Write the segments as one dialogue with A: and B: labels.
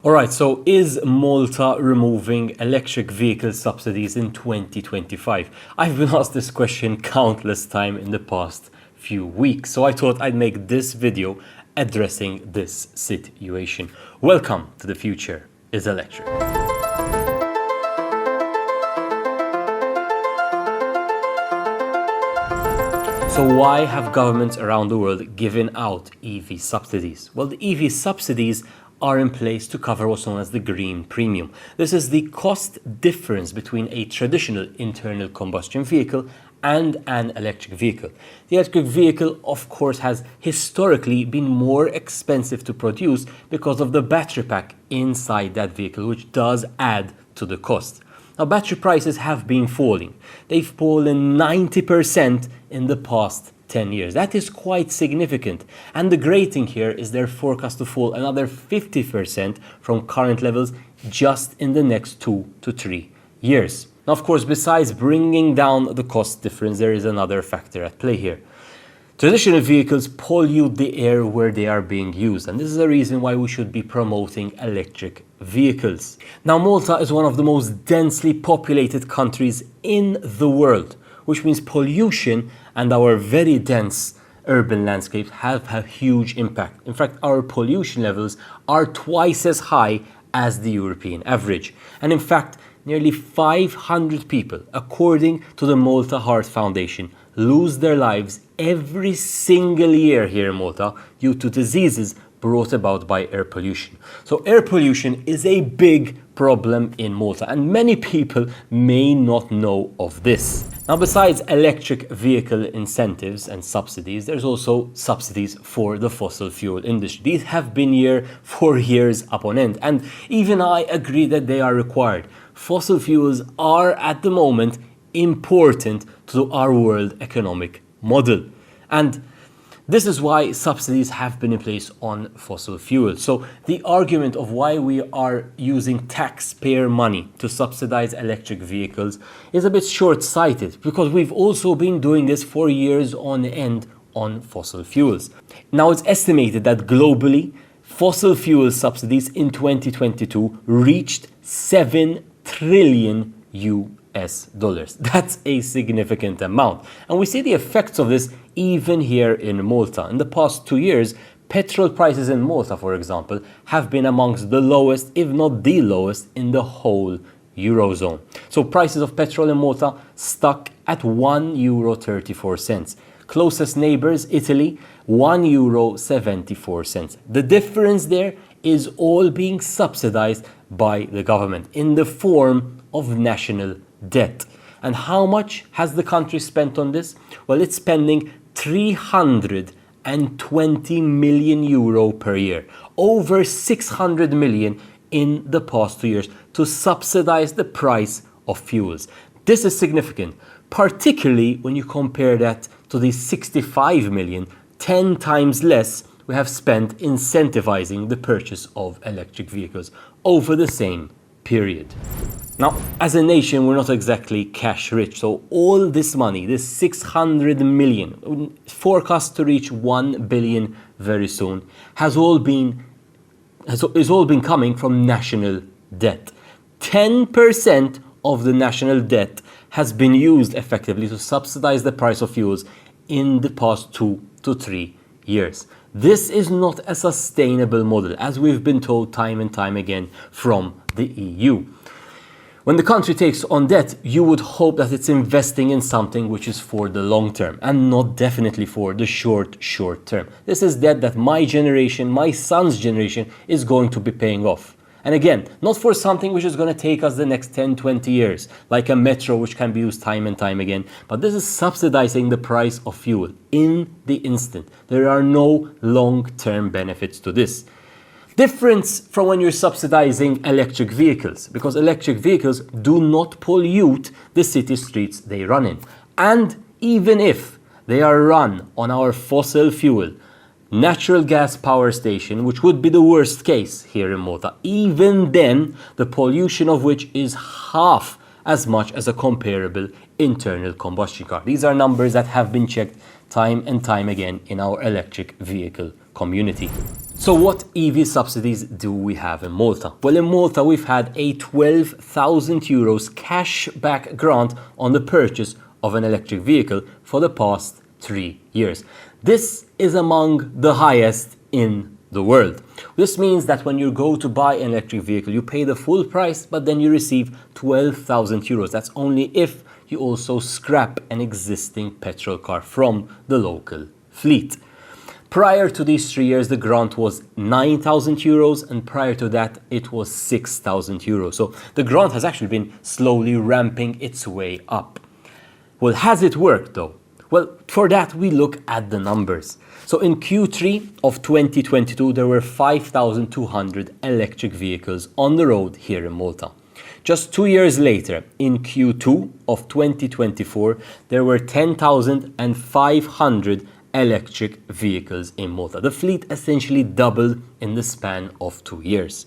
A: Alright, so is Malta removing electric vehicle subsidies in 2025? I've been asked this question countless times in the past few weeks, so I thought I'd make this video addressing this situation. Welcome to The Future is Electric. So why have governments around the world given out EV subsidies? Well, the EV subsidies are in place to cover what's known as the green premium. This is the cost difference between a traditional internal combustion vehicle and an electric vehicle. The electric vehicle, of course, has historically been more expensive to produce because of the battery pack inside that vehicle, which does add to the cost. Now, battery prices have been falling. They've fallen 90% in the past 10 years. That is quite significant. And the great thing here is they're forecast to fall another 50% from current levels just in the next 2 to 3 years. Now, of course, besides bringing down the cost difference, there is another factor at play here. Traditional vehicles pollute the air where they are being used, and this is the reason why we should be promoting electric vehicles. Now, Malta is one of the most densely populated countries in the world, which means pollution and our very dense urban landscapes have a huge impact. In fact, our pollution levels are twice as high as the European average. And in fact, nearly 500 people, according to the Malta Heart Foundation, lose their lives every single year here in Malta due to diseases brought about by air pollution. So air pollution is a big problem in Malta, and many people may not know of this. Now, besides electric vehicle incentives and subsidies, there's also subsidies for the fossil fuel industry. These have been here for years upon end, and even I agree that they are required. Fossil fuels are at the moment important to our world economic model, and this is why subsidies have been in place on fossil fuels. So the argument of why we are using taxpayer money to subsidize electric vehicles is a bit short-sighted, because we've also been doing this for years on end on fossil fuels. Now, it's estimated that globally, fossil fuel subsidies in 2022 reached $7 trillion. That's a significant amount. And we see the effects of this even here in Malta. In the past 2 years, petrol prices in Malta, for example, have been amongst the lowest, if not the lowest, in the whole Eurozone. So prices of petrol in Malta stuck at €1.34. Closest neighbors, Italy, €1.74. The difference there is all being subsidized by the government in the form of national debt. And how much has the country spent on this? Well, it's spending €320 million per year, over 600 million in the past 2 years, to subsidize the price of fuels. This is significant, particularly when you compare that to the 65 million, 10 times less we have spent incentivizing the purchase of electric vehicles over the same period. Now, as a nation, we're not exactly cash rich, so all this money, this 600 million, forecast to reach 1 billion very soon, is all been coming from national debt. 10% of the national debt has been used effectively to subsidize the price of fuels in the past 2 to 3 years. This is not a sustainable model, as we've been told time and time again from the EU. When the country takes on debt, you would hope that it's investing in something which is for the long term and not definitely for the short term. This is debt that my generation, my son's generation, is going to be paying off. And again, not for something which is going to take us the next 10, 20 years, like a metro which can be used time and time again. But this is subsidizing the price of fuel in the instant. There are no long-term benefits to this. Difference from when you're subsidizing electric vehicles, because electric vehicles do not pollute the city streets they run in. And even if they are run on our fossil fuel, natural gas power station, which would be the worst case here in Malta, even then, the pollution of which is half as much as a comparable internal combustion car. These are numbers that have been checked time and time again in our electric vehicle community. So what EV subsidies do we have in Malta? Well, in Malta we've had a €12,000 cash-back grant on the purchase of an electric vehicle for the past 3 years. This is among the highest in the world. This means that when you go to buy an electric vehicle, you pay the full price, but then you receive €12,000. That's only if you also scrap an existing petrol car from the local fleet. Prior to these 3 years, the grant was €9,000, and prior to that, it was €6,000. So the grant has actually been slowly ramping its way up. Well, has it worked though? Well, for that, we look at the numbers. So in Q3 of 2022, there were 5,200 electric vehicles on the road here in Malta. Just 2 years later, in Q2 of 2024, there were 10,500 electric vehicles in Malta. The fleet essentially doubled in the span of 2 years.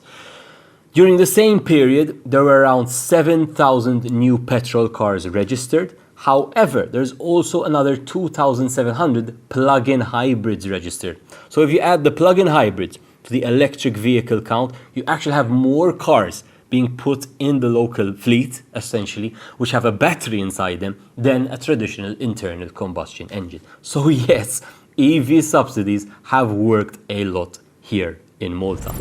A: During the same period, there were around 7,000 new petrol cars registered. However, there's also another 2,700 plug-in hybrids registered. So if you add the plug-in hybrids to the electric vehicle count, you actually have more cars being put in the local fleet, essentially, which have a battery inside them, than a traditional internal combustion engine. So yes, EV subsidies have worked a lot here in Malta.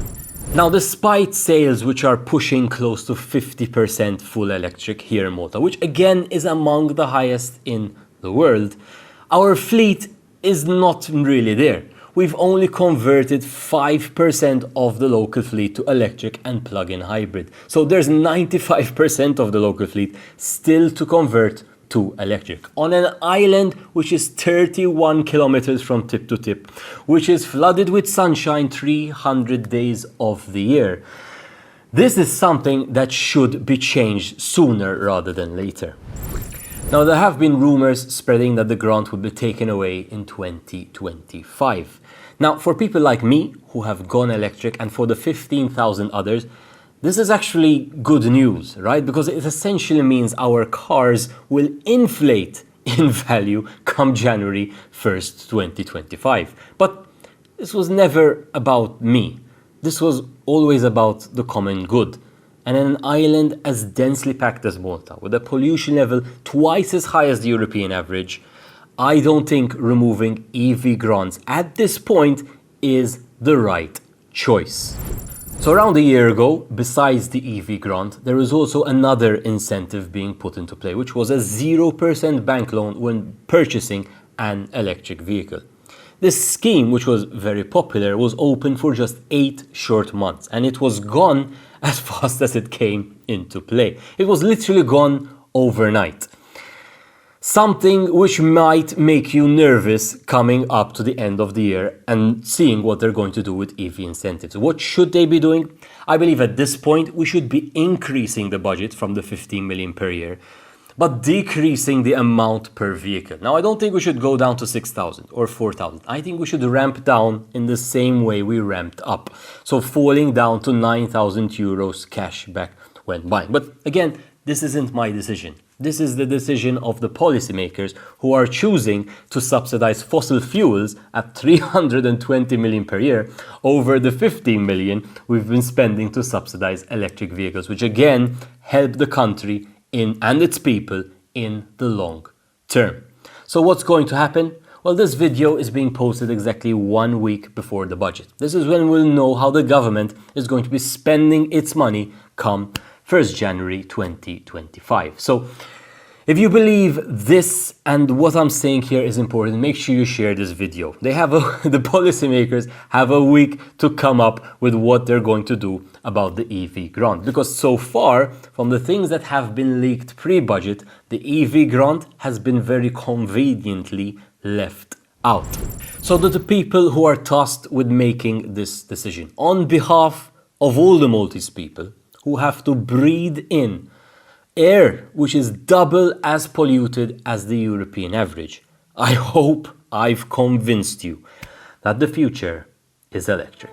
A: Now, despite sales which are pushing close to 50% full electric here in Malta, which again is among the highest in the world, our fleet is not really there. We've only converted 5% of the local fleet to electric and plug-in hybrid. So there's 95% of the local fleet still to convert to electric on an island which is 31 kilometers from tip to tip, which is flooded with sunshine 300 days of the year. This is something that should be changed sooner rather than later. Now, there have been rumors spreading that the grant would be taken away in 2025. Now, for people like me who have gone electric, and for the 15,000 others, this is actually good news, right? Because it essentially means our cars will inflate in value come January 1st, 2025. But this was never about me. This was always about the common good. And in an island as densely packed as Malta, with a pollution level twice as high as the European average, I don't think removing EV grants at this point is the right choice. So around a year ago, besides the EV grant, there is also another incentive being put into play, which was a 0% bank loan when purchasing an electric vehicle. This scheme, which was very popular, was open for just 8 short months, and it was gone as fast as it came into play. It was literally gone overnight. Something which might make you nervous coming up to the end of the year and seeing what they're going to do with EV incentives. What should they be doing? I believe at this point we should be increasing the budget from the 15 million per year, but decreasing the amount per vehicle. Now, I don't think we should go down to 6,000 or 4,000. I think we should ramp down in the same way we ramped up. So falling down to €9,000 cash back when buying. But again, this isn't my decision. This is the decision of the policymakers who are choosing to subsidize fossil fuels at 320 million per year over the 15 million we've been spending to subsidize electric vehicles, which again help the country and its people in the long term. So what's going to happen? Well, this video is being posted exactly 1 week before the budget. This is when we'll know how the government is going to be spending its money come 1st January 2025. So if you believe this and what I'm saying here is important, make sure you share this video. The policymakers have a week to come up with what they're going to do about the EV grant. Because so far, from the things that have been leaked pre-budget, the EV grant has been very conveniently left out. So to the people who are tasked with making this decision, on behalf of all the Maltese people who have to breathe in air which is double as polluted as the European average, I hope I've convinced you that the future is electric.